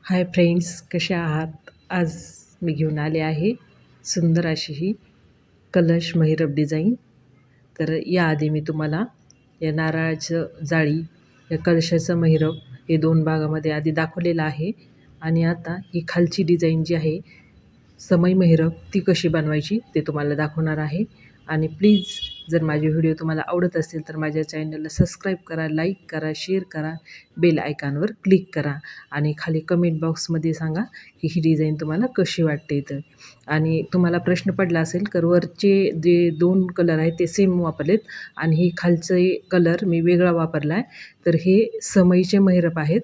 Hi friends, कसे आहात? आज मी घेऊन आले आहे सुंदर अशी ही कलश महिरप डिझाईन. तर याआधी मी तुम्हाला या नारळाचं जाळी, या कलशाचं महिरप हे 2 भागामध्ये आधी दाखवलेलं आहे. आणि आता ही खालची डिझाईन जी आहे समय महिरप, ती कशी बनवायची ते तुम्हाला दाखवणार आहे. आणि प्लीज जर माझे व्हिडिओ तुम्हाला आवडत असतील तर माझ्या चॅनलला सबस्क्राईब करा, लाईक करा, शेअर करा, बेल आयकॉनवर क्लिक करा आणि खाली कमेंट बॉक्समध्ये सांगा की ही डिझाईन तुम्हाला कशी वाटते तर. आणि तुम्हाला प्रश्न पडला असेल तर वरचे जे 2 कलर आहेत ते सेम वापरलेत आणि हे खालचे कलर मी वेगळा वापरला आहे. तर हे समईचे महिरप आहेत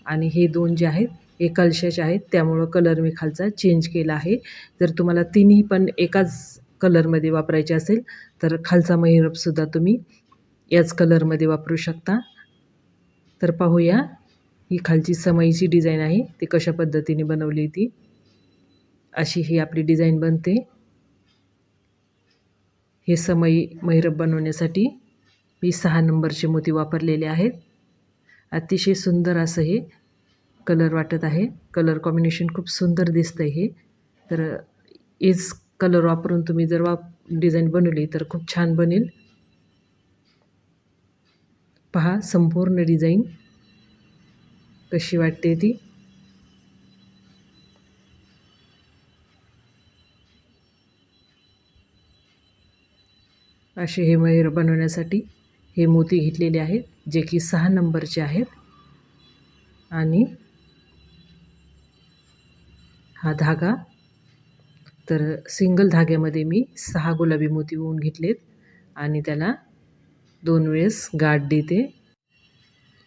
आणि हे 2 जे आहेत हे कलशाचे आहेत, त्यामुळं कलर मी खालचा चेंज केला आहे. जर तुम्हाला तिन्ही पण एकाच कलरमध्ये वापरायचे असेल तर खालचा महिरपसुद्धा तुम्ही याच कलरमध्ये वापरू शकता. तर पाहूया ही खालची समईची डिझाईन आहे ती कशा पद्धतीने बनवली ती. अशी ही आपली डिझाईन बनते. हे समई महिरप बनवण्यासाठी मी 6 नंबरचे मोती वापरलेले आहेत. अतिशय सुंदर असं हे कलर वाटत आहे. कलर कॉम्बिनेशन खूप सुंदर दिसतं आहे हे. तर हेच कलर वापरून तुम्ही जर डिझाईन बनवली तर खूप छान बनेल. पहा संपूर्ण डिझाईन कशी वाटते ती. असे हे महिरप बनवण्यासाठी हे मोती घेतलेले आहेत जे की 6 नंबरचे आहेत. आणि हा धागा तर सिंगल धाग्यामध्ये मी 6 गुलाबी मोती ओवून घेतलेत आणि त्याला 2 वेळेस गाठ देते.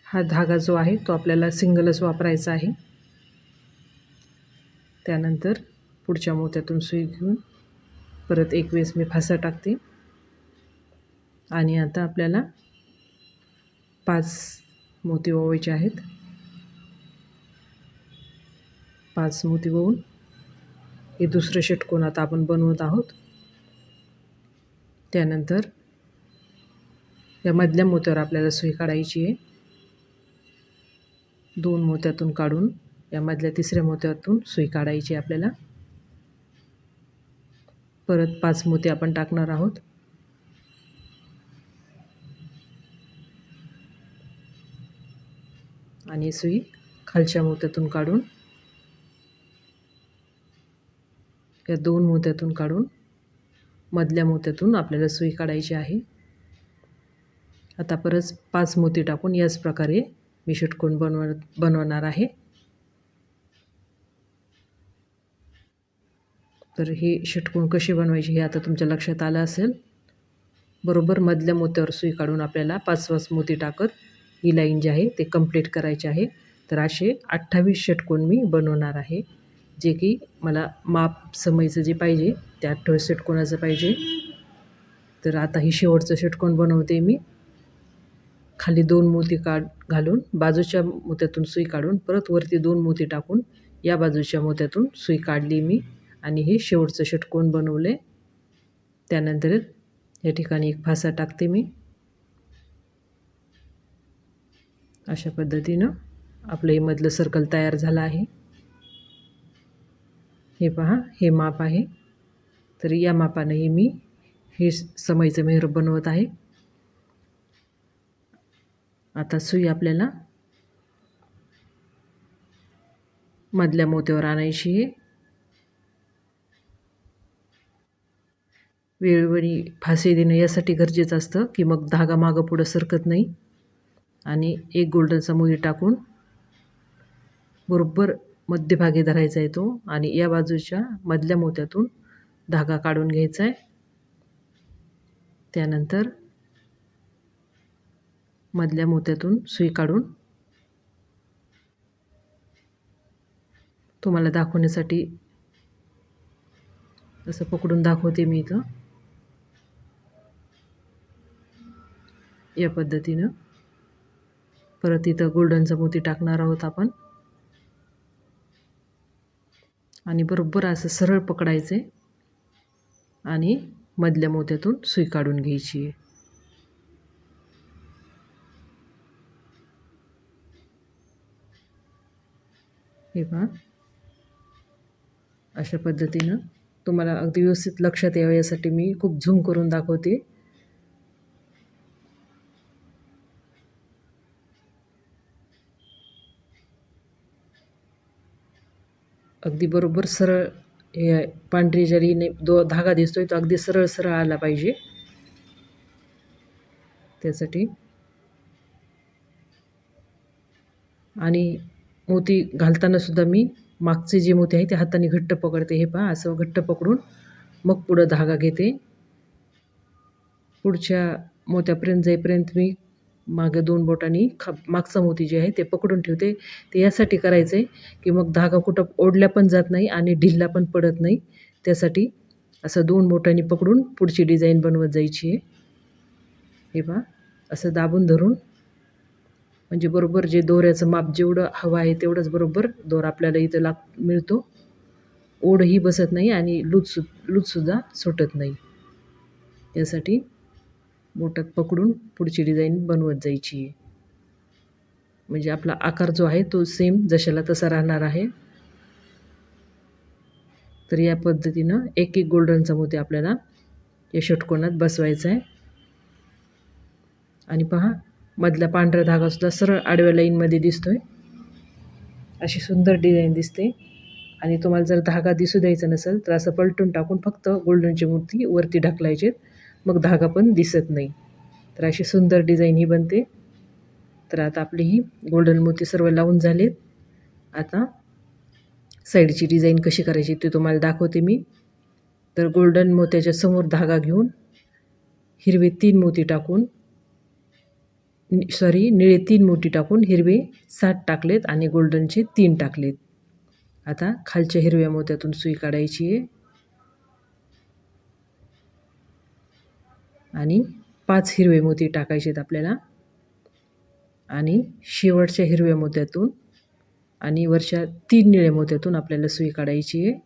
हा धागा जो आहे तो आपल्याला सिंगलच वापरायचा आहे. त्यानंतर पुढच्या मोत्यातून सुई घेऊन परत एक वेळेस मी फासा टाकते आणि आता आपल्याला 5 मोती ओवायचे आहेत. 5 मोती ओवून हे दुसरं षटकोन आता आपण बनवत आहोत. त्यानंतर या मधल्या मोत्यावर आपल्याला सुई काढायची आहे. 2 मोत्यातून काढून या मधल्या तिसऱ्या मोत्यातून सुई काढायची आपल्याला. परत 5 मोती आपण टाकणार आहोत. आणि सुई खालच्या मोत्यातून काढून या 2 मोत्यातून काढून मधल्या मोत्यातून आपल्याला सुई काढायची आहे. आता परत 5 मोती टाकून याच प्रकारे मी षटकोन बनवणार आहे. तर हे षटकोन कसे बनवायचे हे आता तुमच्या लक्षात आलं असेल. बरोबर मधल्या मोत्यावर सुई काढून आपल्याला 5 मोती टाकत ही लाईन जी आहे ते कंप्लीट करायची आहे. तर असे 28 षटकोन मी बनवणार आहे, जे की मला माप समईचं जे पाहिजे ते 28 षटकोनाचं पाहिजे. तर आता ही शेवटचं षटकोन बनवते मी. खाली 2 मोती घालून बाजूच्या मोत्यातून सुई काढून परत वरती 2 मोती टाकून या बाजूच्या मोत्यातून सुई काढली मी आणि हे शेवटचं षटकोन बनवले. त्यानंतर या ठिकाणी एक फासा टाकते मी. अशा पद्धतीनं आपलं हे मधलं सर्कल तयार झालं आहे. हे पहा, हे माप आहे. तर या मापाने मी हे समईचं महिरप बनवत आहे. आता सुई आपल्याला मधल्या मोत्यावर आणायची आहे. वेळोवेळी फासे देणं यासाठी गरजेचं असतं की मग धागा मागं पुढं सरकत नाही. आणि एक गोल्डनचा मोती टाकून बरोबर मध्यभागी धरायचा आहे तो आणि या बाजूच्या मधल्या मोत्यातून धागा काढून घ्यायचा आहे. त्यानंतर मधल्या मोत्यातून सुई काढून तुम्हाला दाखवण्यासाठी असं पकडून दाखवते मी इथं. या पद्धतीनं परत इथं गोल्डनचा मोती टाकणार आहोत आपण आणि बरोबर असं सरळ पकडायचं आहे आणि मधल्या मोत्यातून सुई काढून घ्यायची आहे. हे पहा, अशा पद्धतीनं तुम्हाला अगदी व्यवस्थित लक्षात यावं यासाठी मी खूप झूम करून दाखवते. अगदी बरोबर सरळ हे पांढरी जरीने धागा दिसतोय तो अगदी सरळ सरळ आला पाहिजे. त्यासाठी आणि मोती घालताना सुद्धा मी मागचे जे मोती आहे ते हाताने घट्ट पकडते. हे पहा, असं घट्ट पकडून मग पुढं धागा घेते. पुढच्या मोत्यापर्यंत जाईपर्यंत मी मागे 2 बोटांनी मागचा मोती जे आहे ते पकडून ठेवते. ते यासाठी करायचं आहे की मग धागा कुठं ओढला पण जात नाही आणि ढिला पण पडत नाही. त्यासाठी असं 2 बोटांनी पकडून पुढची डिझाईन बनवत जायची आहे. हे पहा, असं दाबून धरून म्हणजे बरोबर जे दोऱ्याचं माप जेवढं हवं आहे तेवढंच बरोबर दोरा आपल्याला इथं मिळतो. ओढही बसत नाही आणि लूजसुद्धा सुटत नाही. यासाठी बोटात पकडून पुढची डिझाईन बनवत जायची आहे. म्हणजे आपला आकार जो आहे तो सेम जशाला तसा राहणार आहे. तर या पद्धतीनं एक एक गोल्डनचा मोती आपल्याला या षटकोनात बसवायचा आहे. आणि पहा, मधला पांढरा धागासुद्धा सरळ आडव्या लाईनमध्ये दिसतोय. अशी सुंदर डिझाईन दिसते. आणि तुम्हाला जर धागा दिसू द्यायचा नसेल तर असं पलटून टाकून फक्त गोल्डनची मोती वरती ढकलायचेत. मग धागा पण दिसत नाही. तर अशी सुंदर डिझाईन ही बनते. तर आता आपली ही गोल्डन मोती सर्व लावून झालेत. आता साईडची डिझाईन कशी करायची ते तुम्हाला दाखवते मी. तर गोल्डन मोत्याच्या समोर धागा घेऊन हिरवे 3 मोती टाकून निळे 3 मोती टाकून हिरवे 7 टाकलेत आणि गोल्डनचे 3 टाकलेत. आता खालच्या हिरव्या मोत्यातून सुई काढायची आहे आणि 5 हिरवे मोती टाकायचे आहेत आपल्याला. आणि शेवटच्या हिरव्या मोत्यातून आणि वरच्या 3 निळ्या मोत्यातून आपल्याला सुई काढायची आहे.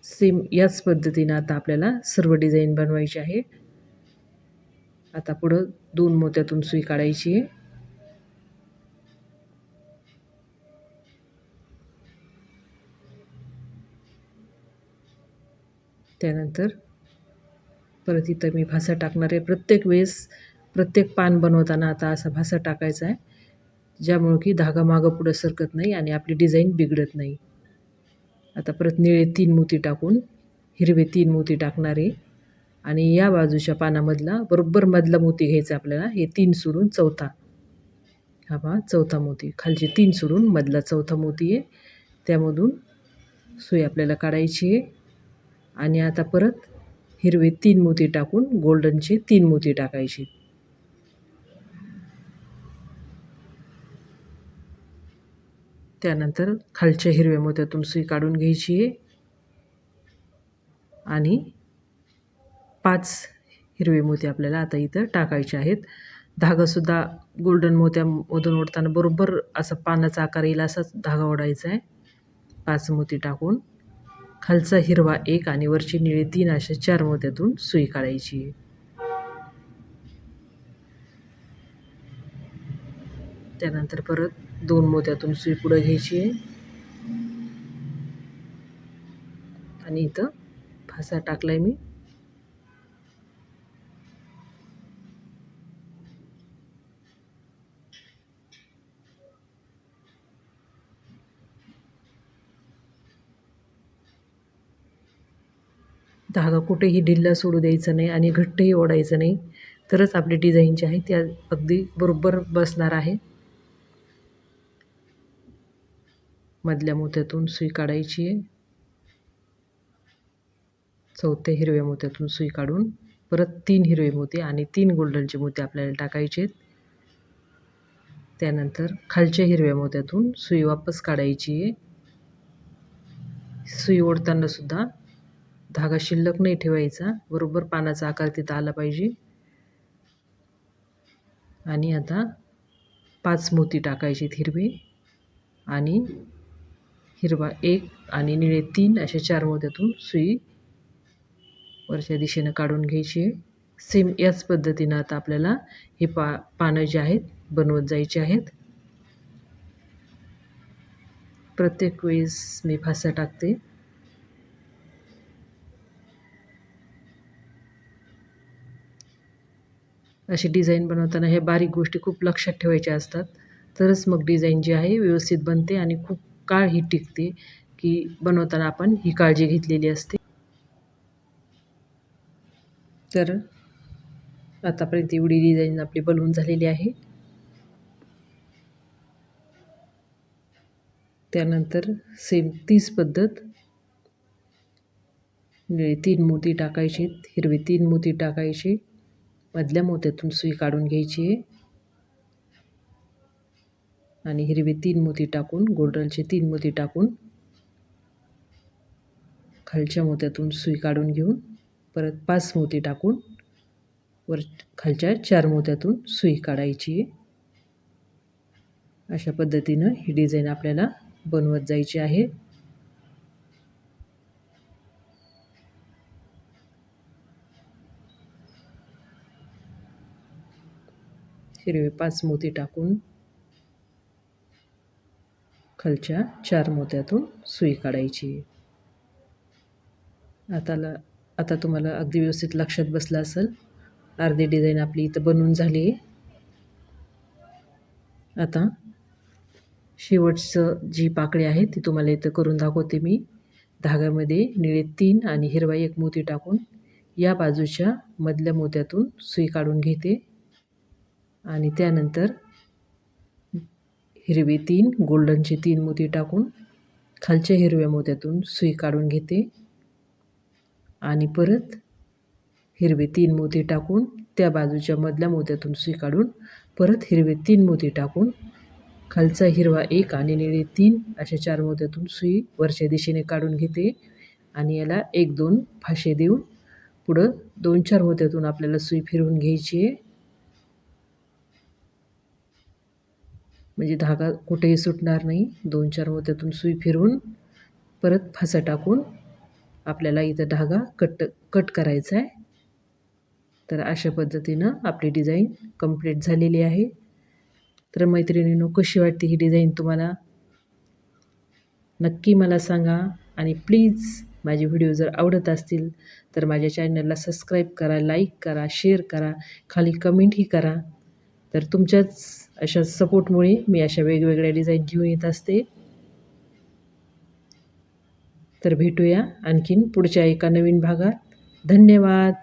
सेम याच पद्धतीनं आता आपल्याला सर्व डिझाईन बनवायची आहे. आता पुढं 2 मोत्यातून सुई काढायची आहे. त्यानंतर परत इथं मी भासा टाकणार आहे. प्रत्येक वेळेस प्रत्येक पान बनवताना आता असा भासा टाकायचा आहे, ज्यामुळं की धागा मागं पुढं सरकत नाही आणि आपली डिझाईन बिघडत नाही. आता परत निळे 3 मोती टाकून हिरवे 3 मोती टाकणार आहे आणि या बाजूच्या पानामधला बरोबर मधला मोती घ्यायचा आपल्याला. हे 3 सोडून चौथा, हा पहा चौथा मोती, खालचे 3 सोडून मधला चौथा मोती आहे. त्यामधून सुई आपल्याला काढायची आहे आणि आता परत हिरवे 3 मोती टाकून गोल्डनचे 3 मोती टाकायचे. त्यानंतर खालच्या हिरव्या मोत्यातून सुई काढून घ्यायची आहे आणि 5 हिरवे मोती आपल्याला आता इथं टाकायचे आहेत. धागासुद्धा गोल्डन मोत्यामधून ओढताना बरोबर असं पानाचा आकार येईल असाच धागा ओढायचा आहे. 5 मोती टाकून खालचा हिरवा 1 आणि वरची निळे 3 अशा 4 मोत्यातून सुई काढायची आहे. त्यानंतर परत 2 मोत्यातून सुई पुढं घ्यायची आहे आणि इथं फासा टाकलाय मी. धागा कुठेही ढिला सोडू द्यायचा नाही आणि घट्टही ओढायचं नाही, तरच आपली डिझाईन जी आहे ती अगदी बरोबर बसणार आहे. मधल्या मोत्यातून सुई काढायची आहे. चौथ्या हिरव्या मोत्यातून सुई काढून परत 3 हिरवे मोती आणि 3 गोल्डनचे मोती आपल्याला टाकायचे आहेत. त्यानंतर खालच्या हिरव्या मोत्यातून सुई वापस काढायची आहे. सुई ओढताना सुद्धा धागा शिल्लक नाही ठेवायचा, बरोबर पानाचा आकार तिथं आला पाहिजे. आणि आता 5 मोती टाकायचे हिरवे आणि हिरवा 1 आणि निळे 3 अशा 4 मोत्यातून सुई वरच्या दिशेनं काढून घ्यायची आहे. सेम याच पद्धतीनं आता आपल्याला हे पानं जे आहेत बनवत जायचे आहेत. प्रत्येक वेळेस मी फासा टाकते. अशी डिझाईन बनवताना ह्या बारीक गोष्टी खूप लक्षात ठेवायच्या असतात. तरच मग डिझाईन जी आहे व्यवस्थित बनते आणि खूप काळ ही टिकते, की बनवताना आपण ही काळजी घेतलेली असते. तर आतापर्यंत एवढी डिझाईन आपली बनवून झालेली आहे. त्यानंतर सेम तीच पद्धत, निळे 3 मोती टाकायचे, हिरवे 3 मोती टाकायचे, मधल्या मोत्यातून सुई काढून घ्यायची आहे आणि हिरवे 3 मोती टाकून, गोल्डनचे 3 मोती टाकून खालच्या मोत्यातून सुई काढून घेऊन परत 5 मोती टाकून वर खालच्या 4 मोत्यातून सुई काढायची आहे. अशा पद्धतीनं ही डिझाईन आपल्याला बनवत जायची आहे. हिरवे 5 मोती टाकून खालच्या 4 मोत्यातून सुई काढायची आहे. आता तुम्हाला अगदी व्यवस्थित लक्षात बसलं असेल. अर्धी डिझाईन आपली इथं बनवून झाली आहे. आता शेवटचं जी पाकळी आहे ती तुम्हाला इथं करून दाखवते मी. धाग्यामध्ये निळे 3 आणि हिरवा 1 मोती टाकून या बाजूच्या मधल्या मोत्यातून सुई काढून घेते आणि त्यानंतर हिरवे 3, गोल्डनचे 3 मोती टाकून खालच्या हिरव्या मोत्यातून सुई काढून घेते आणि परत हिरवे 3 मोती टाकून त्या बाजूच्या मधल्या मोत्यातून सुई काढून परत हिरवे 3 मोती टाकून खालचा हिरवा 1 आणि निळे 3 अशा 4 मोत्यातून सुई वरच्या दिशेने काढून घेते आणि याला 1-2 फाशे देऊन पुढं 2-4 मोत्यातून आपल्याला सुई फिरवून घ्यायची आहे. म्हणजे धागा कुठेही सुटणार नाही. 2-4 मोत्यातून सुई फिरवून परत फासा टाकून आपल्याला इथं धागा कट करायचा आहे. तर अशा पद्धतीनं आपली डिझाईन कंप्लीट झालेली आहे. तर मैत्रिणींनो, कशी वाटते ही डिझाईन तुम्हाला? नक्की मला सांगा आणि प्लीज माझे व्हिडिओ जर आवडत असतील तर माझ्या चॅनलला सबस्क्राईब करा, लाईक करा, शेअर करा, खाली कमेंटही करा. तर तुमच्याच अशा सपोर्टमुळे मी अशा वेगवेगळ्या डिझाईन घेऊन येत असते. तर भेटूया आणखीन पुढच्या एका नवीन भागात. धन्यवाद.